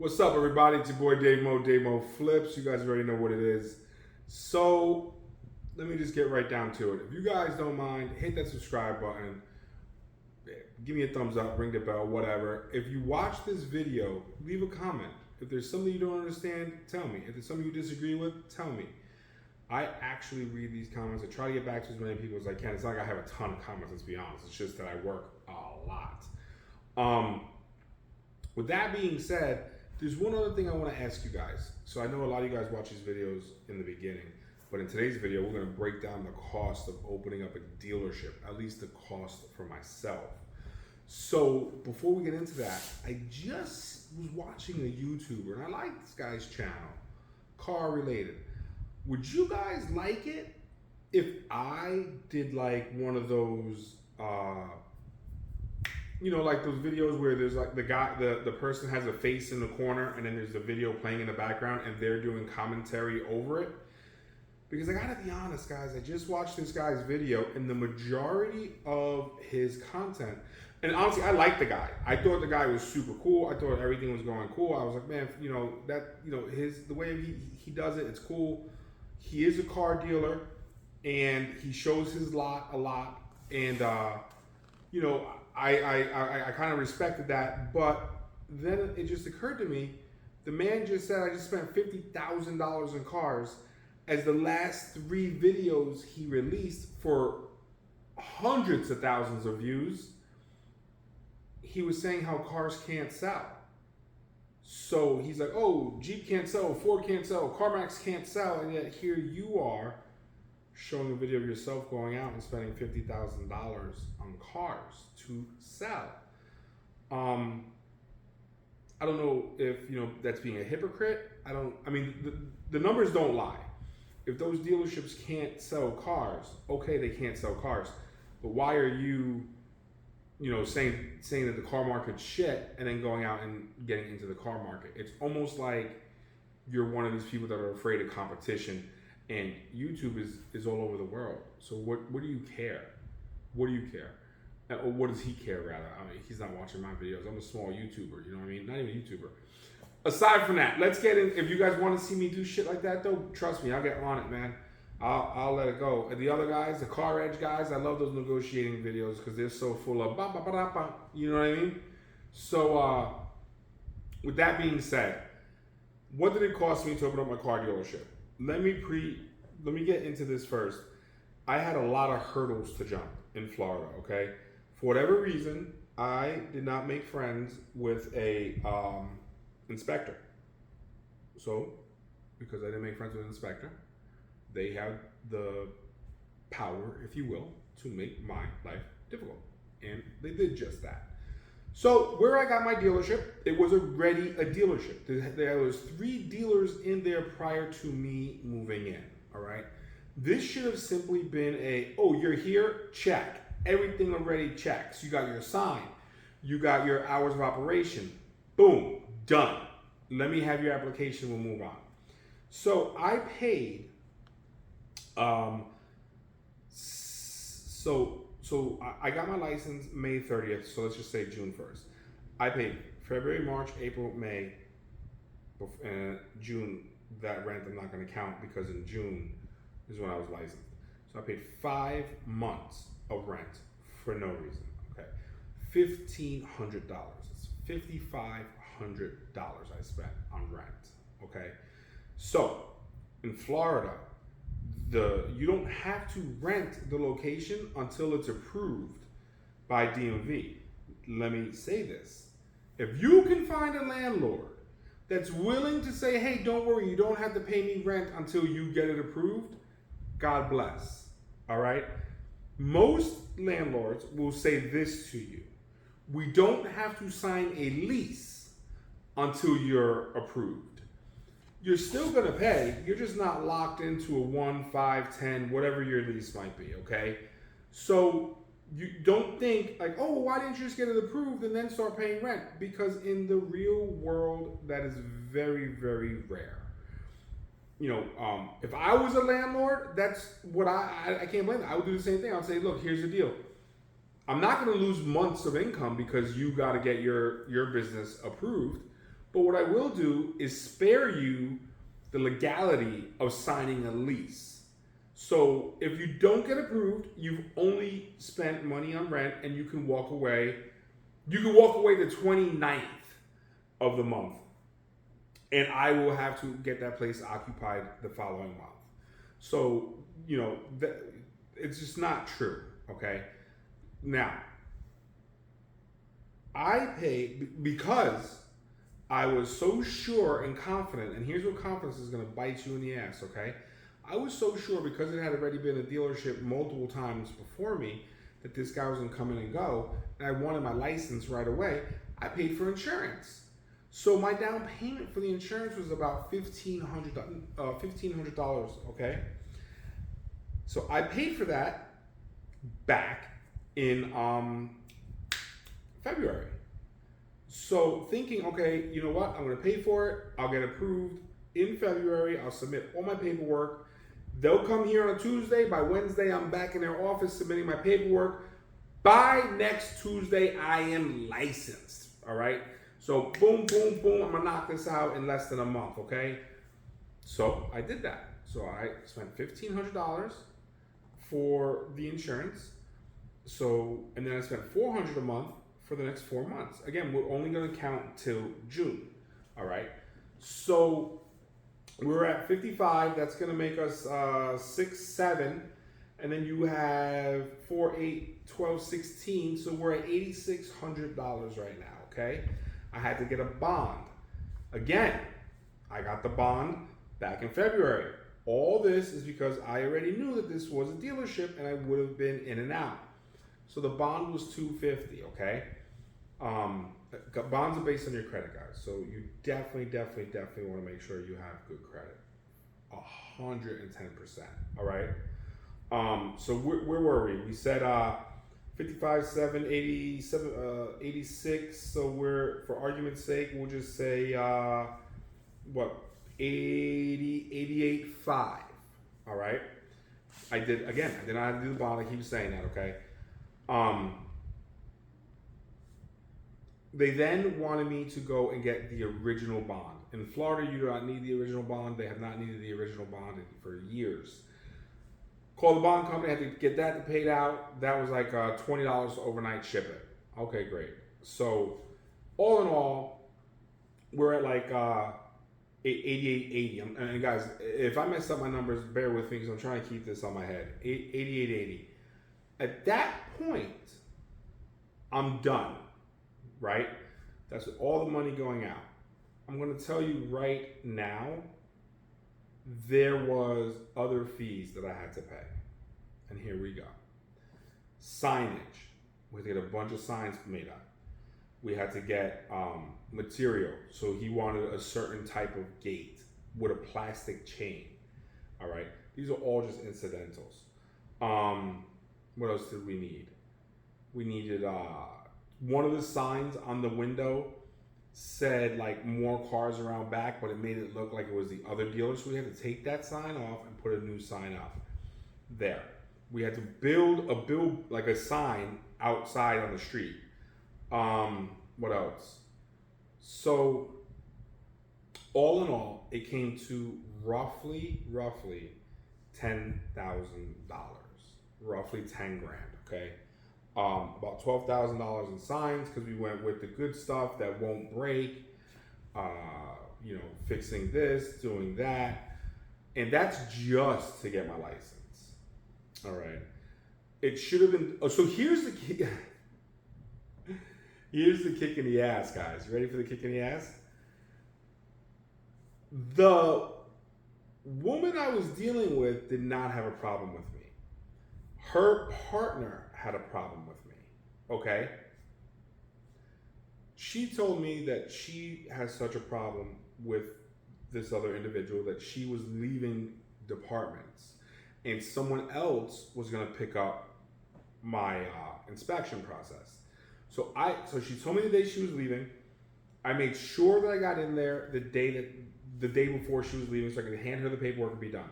What's up, everybody? It's your boy Dave Mo Flips. You guys already know what it is. So, let me just get right down to it. If you guys don't mind, hit that subscribe button. Give me a thumbs up, ring the bell, whatever. If you watch this video, leave a comment. If there's something you don't understand, tell me. If there's something you disagree with, tell me. I actually read these comments. I try to get back to as many people as I can. It's not like I have a ton of comments, let's be honest. It's just that I work a lot. With that being said, there's one other thing I want to ask you guys. So I know a lot of you guys watch these videos in the beginning, but in today's video, we're going to break down the cost of opening up a dealership, at least the cost for myself. So before we get into that, I just was watching a YouTuber, and I like this guy's channel, car related. Would you guys like it if I did like one of those, like those videos where there's like the person has a face in the corner and then there's the video playing in the background and they're doing commentary over it? Because I gotta be honest, guys, I just watched this guy's video and the majority of his content, and honestly, I like the guy. I thought the guy was super cool. I thought everything was going cool. I was like, man, the way he does it, it's cool. He is a car dealer and he shows his lot a lot. And, I kind of respected that, but then it just occurred to me, the man just said, I just spent $50,000 in cars, as the last 3 videos he released for hundreds of thousands of views, he was saying how cars can't sell. So he's like, oh, Jeep can't sell, Ford can't sell, CarMax can't sell, and yet here you are showing a video of yourself going out and spending $50,000 on cars to sell. I don't know if that's being a hypocrite. The numbers don't lie. If those dealerships can't sell cars, okay, they can't sell cars. But why are you, saying that the car market's shit and then going out and getting into the car market? It's almost like you're one of these people that are afraid of competition. And YouTube is all over the world. So what do you care? What do you care? Or what does he care, rather? I mean, he's not watching my videos. I'm a small YouTuber, you know what I mean? Not even a YouTuber. Aside from that, let's get in. If you guys want to see me do shit like that, though, trust me, I'll get on it, man. I'll let it go. And the other guys, the Car Edge guys, I love those negotiating videos because they're so full of ba-ba-ba-da-ba, you know what I mean? So, with that being said, what did it cost me to open up my car dealership? Let me get into this first. I had a lot of hurdles to jump in Florida, okay? For whatever reason, I did not make friends with a inspector. So, because I didn't make friends with an inspector, they have the power, if you will, to make my life difficult. And they did just that. So where I got my dealership, it was already a dealership. There was 3 dealers in there prior to me moving in, all right? This should have simply been oh, you're here? Check. Everything already checks. You got your sign. You got your hours of operation. Boom, done. Let me have your application, we'll move on. So I paid, I got my license May 30th, so let's just say June 1st. I paid February, March, April, May, June. That rent I'm not going to count because in June is when I was licensed. So I paid 5 months of rent for no reason. Okay, $1,500. It's $5,500 I spent on rent. Okay, so in Florida, you don't have to rent the location until it's approved by DMV. Let me say this. If you can find a landlord that's willing to say, hey, don't worry, you don't have to pay me rent until you get it approved, God bless. All right? Most landlords will say this to you. We don't have to sign a lease until you're approved. You're still going to pay. You're just not locked into a 1, 5, 10, whatever your lease might be, okay? So you don't think like, oh, why didn't you just get it approved and then start paying rent? Because in the real world, that is very, very rare. If I was a landlord, that's what I can't blame them. I would do the same thing. I would say, look, here's the deal. I'm not going to lose months of income because you got to get your business approved. But what I will do is spare you the legality of signing a lease. So if you don't get approved, you've only spent money on rent and you can walk away. You can walk away the 29th of the month. And I will have to get that place occupied the following month. So, it's just not true, okay? Now, I paid because I was so sure and confident, and here's what confidence is going to bite you in the ass, okay? I was so sure because it had already been a dealership multiple times before me that this guy was going to come in and go, and I wanted my license right away. I paid for insurance. So my down payment for the insurance was about $1,500, okay? So I paid for that back in February. So thinking, okay, you know what? I'm going to pay for it. I'll get approved in February. I'll submit all my paperwork. They'll come here on a Tuesday. By Wednesday, I'm back in their office submitting my paperwork. By next Tuesday, I am licensed, all right? So boom, boom, boom, I'm gonna knock this out in less than a month, okay? So I did that. So I spent $1,500 for the insurance. So, and then I spent $400 a month for the next 4 months. Again, we're only gonna count till June, all right? So we're at 55, that's gonna make us 6, 7, and then you have 4, 8, 12, 16, so we're at $8,600 right now, okay? I had to get a bond. Again, I got the bond back in February. All this is because I already knew that this was a dealership and I would have been in and out. So the bond was $250, okay? Bonds are based on your credit, guys. So you definitely want to make sure you have good credit. 110%, all right? So where were we? We said 55, 7, 87, 86. So we're, for argument's sake, we'll just say, 88, 5. All right. I did not have to do the bond. I keep saying that. Okay. They then wanted me to go and get the original bond. In Florida, you do not need the original bond. They have not needed the original bond for years. Called the bond company, I had to get that paid out. That was like $20 overnight shipping. Okay, great. So all in all, we're at like 88.80. And guys, if I mess up my numbers, bear with me because I'm trying to keep this on my head. 88.80. At that point, I'm done, right? That's with all the money going out. I'm going to tell you right now, there was other fees that I had to pay. And here we go. Signage. We had to get a bunch of signs made up. We had to get material. So he wanted a certain type of gate with a plastic chain. All right. These are all just incidentals. What else did we need? We needed one of the signs on the window said like more cars around back, but it made it look like it was the other dealer. So we had to take that sign off and put a new sign up there. We had to build like a sign outside on the street. What else? So all in all, it came to roughly $10,000, roughly 10 grand. Okay. About $12,000 in signs because we went with the good stuff that won't break, fixing this, doing that. And that's just to get my license. All right. It should have been. Oh, so here's the kick. Here's the kick in the ass, guys. You ready for the kick in the ass? The woman I was dealing with did not have a problem with me. Her partner had a problem with me, okay? She told me that she has such a problem with this other individual that she was leaving departments and someone else was gonna pick up my inspection process. So she told me the day she was leaving. I made sure that I got in there the day before she was leaving so I could hand her the paperwork and be done.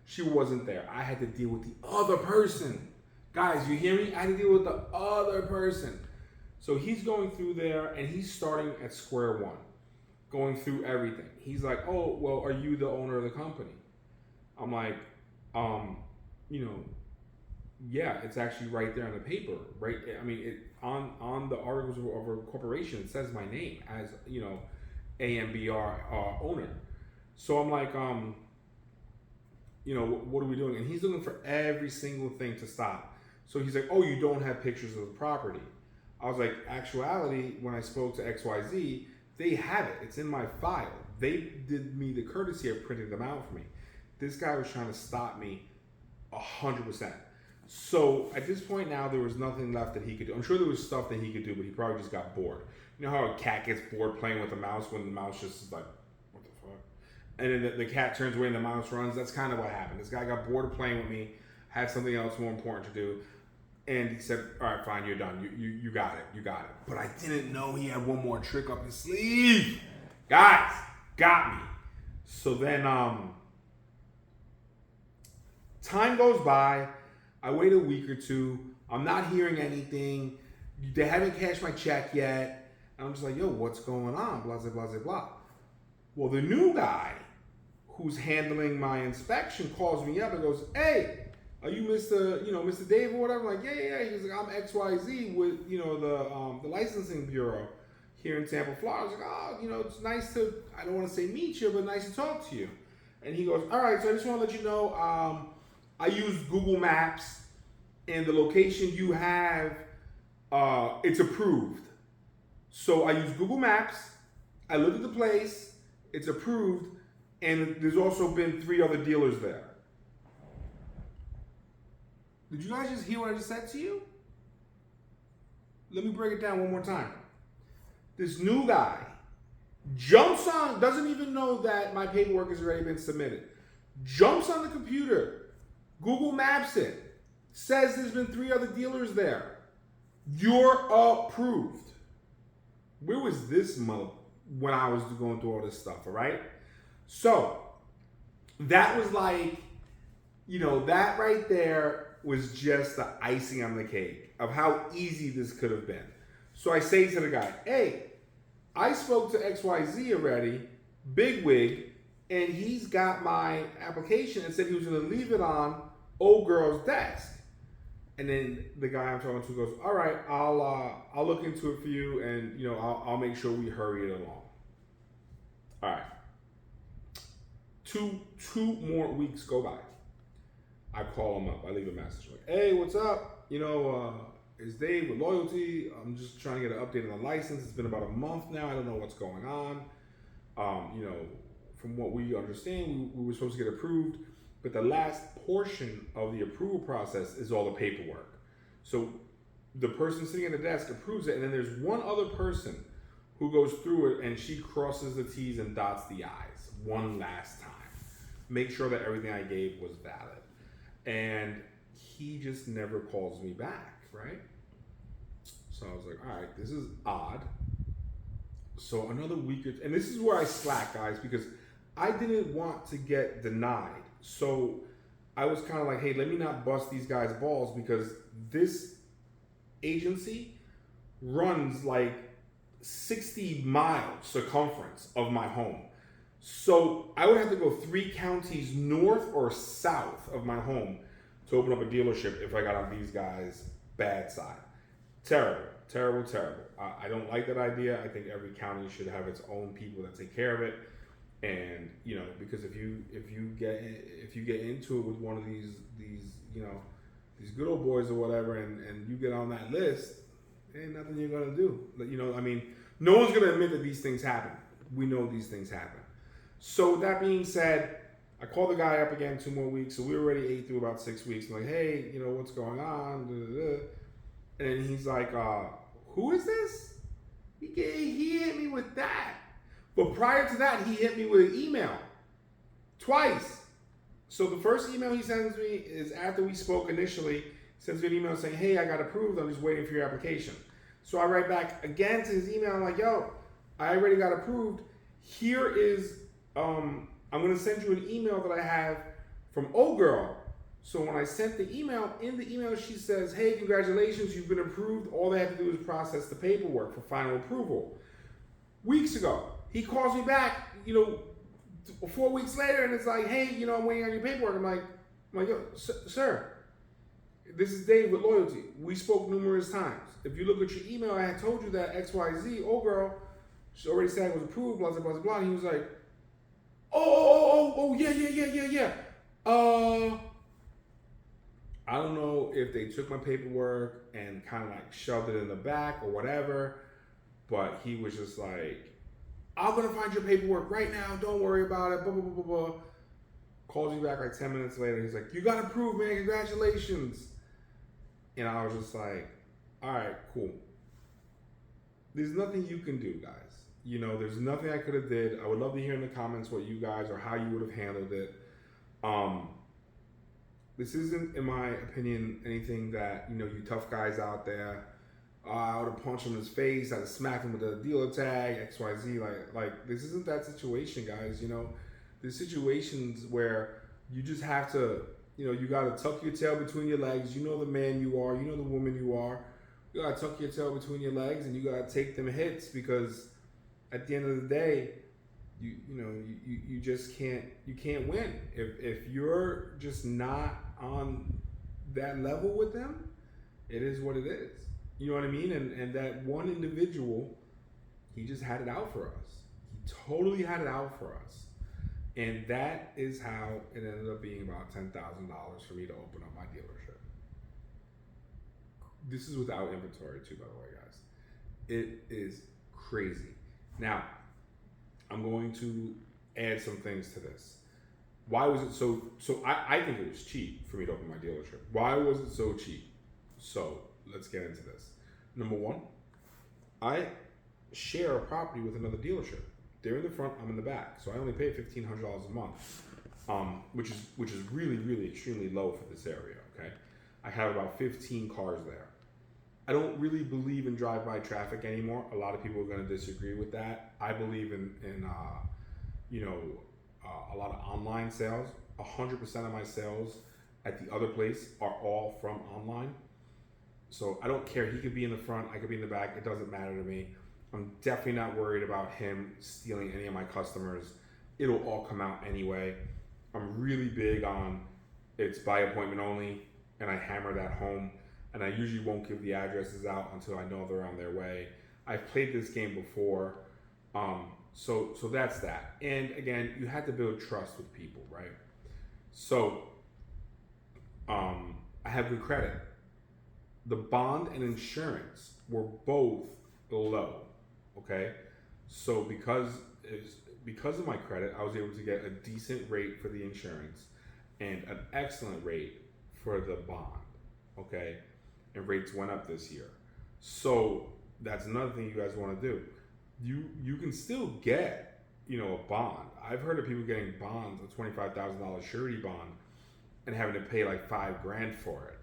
She wasn't there. I had to deal with the other person. Guys, you hear me? I had to deal with the other person. So he's going through there and he's starting at square one. going through everything. He's like, oh, well, are you the owner of the company? I'm like, you know, yeah, it's actually right there on the paper, right? I mean, on the articles of a corporation, it says my name as, you know, AMBR owner. So I'm like, you know, what are we doing? And he's looking for every single thing to stop. So he's like, oh, you don't have pictures of the property. I was like, actuality, when I spoke to XYZ, they have it. It's in my file. They did me the courtesy of printing them out for me. This guy was trying to stop me 100%. So at this point now, there was nothing left that he could do. I'm sure there was stuff that he could do, but he probably just got bored. You know how a cat gets bored playing with a mouse when the mouse just is like, what the fuck? And then the cat turns away and the mouse runs. That's kind of what happened. This guy got bored of playing with me, had something else more important to do. And he said, all right, fine, you're done. You got it. You got it. But I didn't know he had one more trick up his sleeve. Guys, got me. So then time goes by. I wait a week or two. I'm not hearing anything. They haven't cashed my check yet. And I'm just like, yo, what's going on? Blah, blah, blah, blah, blah. Well, the new guy who's handling my inspection calls me up and goes, hey, are you Mr. Dave or whatever? I'm like, yeah. He's like, I'm XYZ with, you know, the licensing bureau here in Tampa, Florida. I was like, oh, you know, it's nice to, I don't want to say meet you, but nice to talk to you. And he goes, all right, so I just want to let you know, I use Google Maps, and the location you have, it's approved. So I use Google Maps, I look at the place, it's approved, and there's also been 3 other dealers there. Did you guys just hear what I just said to you? Let me break it down one more time. This new guy jumps on, doesn't even know that my paperwork has already been submitted, jumps on the computer, Google Maps it, says there's been 3 other dealers there. You're approved. Where was this when I was going through all this stuff, all right? So that was like, you know, that right there was just the icing on the cake of how easy this could have been. So I say to the guy, hey, I spoke to XYZ already, bigwig, and he's got my application and said he was going to leave it on old girl's desk. And then the guy I'm talking to goes, all right, I'll look into it for you, and you know, I'll make sure we hurry it along. All right. Two more weeks go by. I call him up. I leave a message like, hey, what's up? You know, it's Dave with Loyalty. I'm just trying to get an update on the license. It's been about a month now. I don't know what's going on. You know, from what we understand, we were supposed to get approved, but the last portion of the approval process is all the paperwork. So the person sitting at the desk approves it, and then there's one other person who goes through it, and she crosses the T's and dots the I's one last time. Make sure that everything I gave was valid. And he just never calls me back, right? So I was like, all right, this is odd. So another week, and this is where I slack, guys, because I didn't want to get denied. So I was kind of like, hey, let me not bust these guys' balls, because this agency runs like 60 miles circumference of my home. So I would have to go 3 counties north or south of my home to open up a dealership if I got on these guys' bad side. Terrible. I don't like that idea. I think every county should have its own people that take care of it. And you know, because if you get into it with one of these you know, these good old boys or whatever, and you get on that list, ain't nothing you're gonna do. You know, I mean, no one's gonna admit that these things happen. We know these things happen. So that being said, I called the guy up again 2 more weeks. So we already ate through about 6 weeks. I'm like, hey, you know, what's going on? And then he's like, who is this? He hit me with that. But prior to that, he hit me with an email. Twice. So the first email he sends me is after we spoke initially. He sends me an email saying, hey, I got approved. I'm just waiting for your application. So I write back again to his email. I'm like, yo, I already got approved. Here is, I'm going to send you an email that I have from old girl. So when I sent the email, in the email she says, hey, congratulations, you've been approved. All they have to do is process the paperwork for final approval. Weeks ago, He calls me back, 4 weeks later, and it's like, hey, I'm waiting on your paperwork. I'm like, yo, sir, this is Dave with Loyalty. We spoke numerous times. If you look at your email, I had told you that XYZ, girl, she already said it was approved, blah, blah, blah, blah. And he was like, yeah. I don't know if they took my paperwork and kind of like shoved it in the back or whatever, but he was just like, I'm gonna find your paperwork right now. Don't worry about it. Blah, blah, blah, blah, blah. Calls you back like 10 minutes later. He's like, you got approved, man. Congratulations. And I was just like, all right, cool. There's nothing you can do, guys. There's nothing I could have did. I would love to hear in the comments what you guys or how you would have handled it. This isn't, in my opinion, anything that, you tough guys out there, I would have punched him in his face, I'd have smacked him with a dealer tag, XYZ. Like this isn't that situation, guys. There's situations where you just have to, you got to tuck your tail between your legs. You know the man you are, you know the woman you are. You got to tuck your tail between your legs and you got to take them hits, because at the end of the day, you just can't win. If you're just not on that level with them, it is what it is. You know what I mean? And that one individual, he just had it out for us. He totally had it out for us. And that is how it ended up being about $10,000 for me to open up my dealership. This is without inventory too, by the way, guys. It is crazy. Now, I'm going to add some things to this. Why was it so I think it was cheap for me to open my dealership. Why was it so cheap? So let's get into this. Number one, I share a property with another dealership. They're in the front, I'm in the back. So I only pay $1,500 a month, which is really, really extremely low for this area, okay? I have about 15 cars there. I don't really believe in drive-by traffic anymore. A lot of people are going to disagree with that. I believe in a lot of online sales. 100% of my sales at the other place are all from online. So I don't care. He could be in the front, I could be in the back. It doesn't matter to me. I'm definitely not worried about him stealing any of my customers. It'll all come out anyway. I'm really big on it's by appointment only, and I hammer that home. And I usually won't give the addresses out until I know they're on their way. I've played this game before, so that's that. And again, you have to build trust with people, right? So I have good credit. The bond and insurance were both low, okay? So because of my credit, I was able to get a decent rate for the insurance and an excellent rate for the bond, okay? And rates went up this year. So that's another thing you guys want to do. You can still get, a bond. I've heard of people getting bonds, a $25,000 surety bond, and having to pay like $5,000 for it.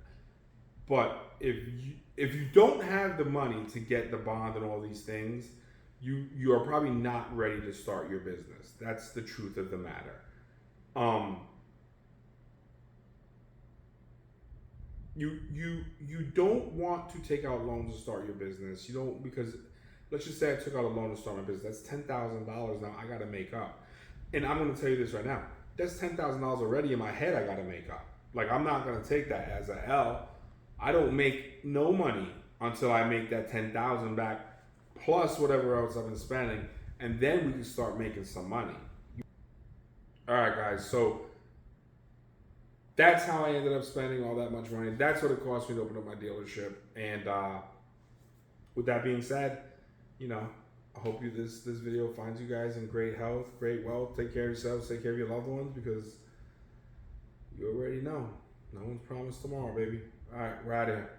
But if you don't have the money to get the bond and all these things, you are probably not ready to start your business. That's the truth of the matter. You don't want to take out loans to start your business. You don't, because let's just say I took out a loan to start my business. That's $10,000 now I got to make up. And I'm going to tell you this right now. That's $10,000 already in my head I got to make up. Like, I'm not going to take that as a L. I don't make no money until I make that $10,000 back plus whatever else I've been spending, and then we can start making some money. All right, guys. So that's how I ended up spending all that much money. That's what it cost me to open up my dealership. And with that being said, I hope this video finds you guys in great health, great wealth. Take care of yourselves, take care of your loved ones, because you already know. No one's promised tomorrow, baby. All right, we're out of here.